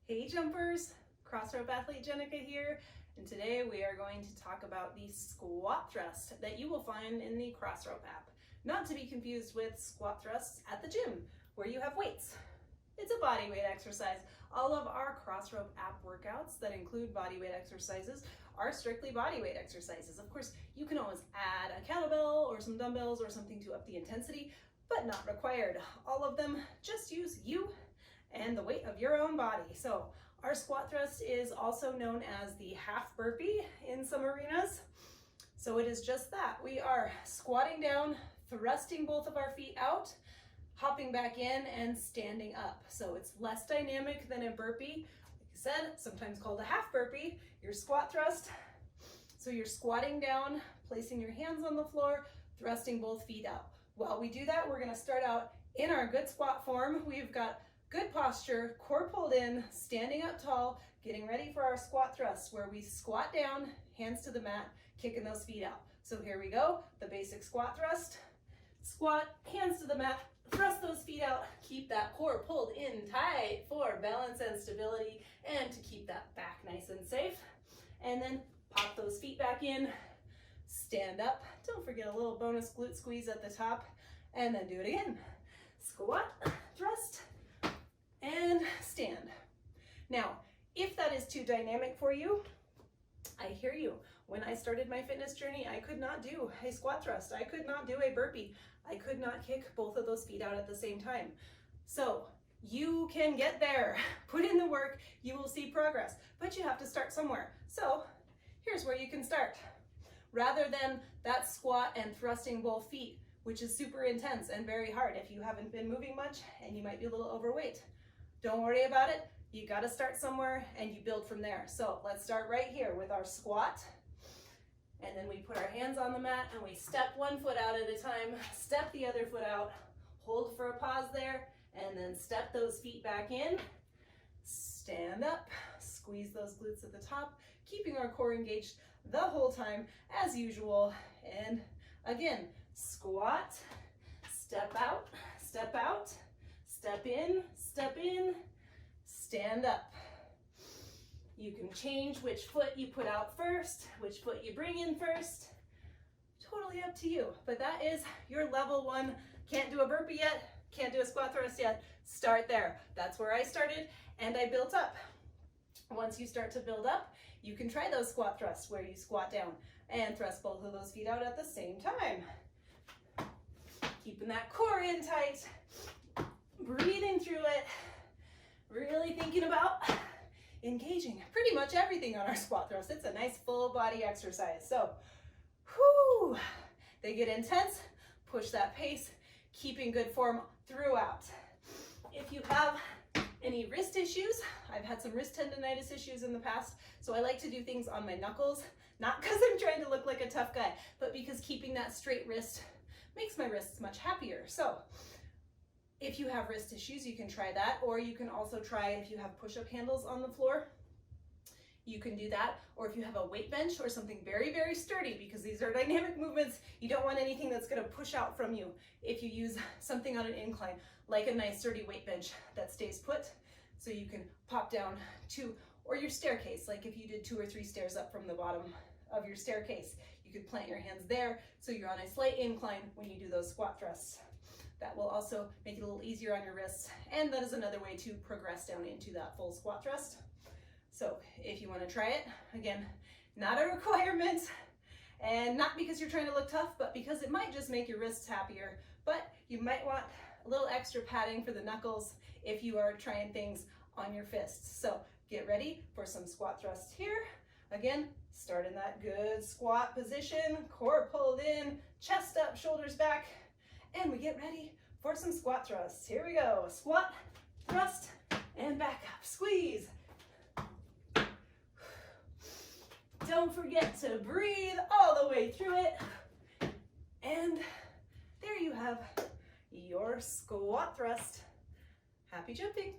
Hey jumpers, Crossrope athlete Jenica here, and today we are going to talk about the squat thrust that you will find in the Crossrope app. Not to be confused with squat thrusts at the gym where you have weights. It's a body weight exercise. All of our Crossrope app workouts that include body weight exercises are strictly body weight exercises. Of course, you can always add a kettlebell or some dumbbells or something to up the intensity, but not required. All of them just use you and the weight of your own body. So our squat thrust is also known as the half burpee in some arenas. So it is just that. We are squatting down, thrusting both of our feet out, hopping back in and standing up. So it's less dynamic than a burpee. Like I said, sometimes called a half burpee, your squat thrust. So you're squatting down, placing your hands on the floor, thrusting both feet out. While we do that, we're gonna start out in our good squat form. We've got good posture, core pulled in, standing up tall, getting ready for our squat thrust where we squat down, hands to the mat, kicking those feet out. So here we go, the basic squat thrust. Squat, hands to the mat, thrust those feet out, keep that core pulled in tight for balance and stability and to keep that back nice and safe. And then pop those feet back in, stand up. Don't forget a little bonus glute squeeze at the top and then do it again. Squat, thrust, and stand. Now, if that is too dynamic for you, I hear you. When I started my fitness journey, I could not do a squat thrust. I could not do a burpee. I could not kick both of those feet out at the same time. So you can get there. Put in the work, you will see progress, but you have to start somewhere. So here's where you can start. Rather than that squat and thrusting both feet, which is super intense and very hard if you haven't been moving much and you might be a little overweight. Don't worry about it. You got to start somewhere and you build from there. So let's start right here with our squat. And then we put our hands on the mat and we step one foot out at a time, step the other foot out, hold for a pause there, and then step those feet back in, stand up, squeeze those glutes at the top, keeping our core engaged the whole time as usual. And again, squat, step out, step out, step in, stand up. You can change which foot you put out first, which foot you bring in first. Totally up to you, but that is your level one. Can't do a burpee yet, can't do a squat thrust yet. Start there. That's where I started and I built up. Once you start to build up, you can try those squat thrusts where you squat down and thrust both of those feet out at the same time. Keeping that core in tight, breathing through it, really thinking about engaging pretty much everything on our squat thrust. It's a nice full body exercise. So, they get intense, push that pace, keeping good form throughout. If you have any wrist issues, I've had some wrist tendonitis issues in the past, so I like to do things on my knuckles, not because I'm trying to look like a tough guy, but because keeping that straight wrist makes my wrists much happier. So if you have wrist issues, you can try that, or you can also try if you have push-up handles on the floor, you can do that. Or if you have a weight bench or something very, very sturdy, because these are dynamic movements, you don't want anything that's gonna push out from you. If you use something on an incline, like a nice sturdy weight bench that stays put, so you can pop down to, or your staircase, like if you did 2 or 3 stairs up from the bottom of your staircase, you could plant your hands there, so you're on a slight incline when you do those squat thrusts. That will also make it a little easier on your wrists, and that is another way to progress down into that full squat thrust. So if you want to try it, again, not a requirement, and not because you're trying to look tough, but because it might just make your wrists happier, but you might want a little extra padding for the knuckles if you are trying things on your fists. So get ready for some squat thrusts here. Again, start in that good squat position, core pulled in, chest up, shoulders back, and we get ready for some squat thrusts. Here we go. Squat, thrust, and back up. Squeeze. Don't forget to breathe all the way through it. And there you have your squat thrust. Happy jumping.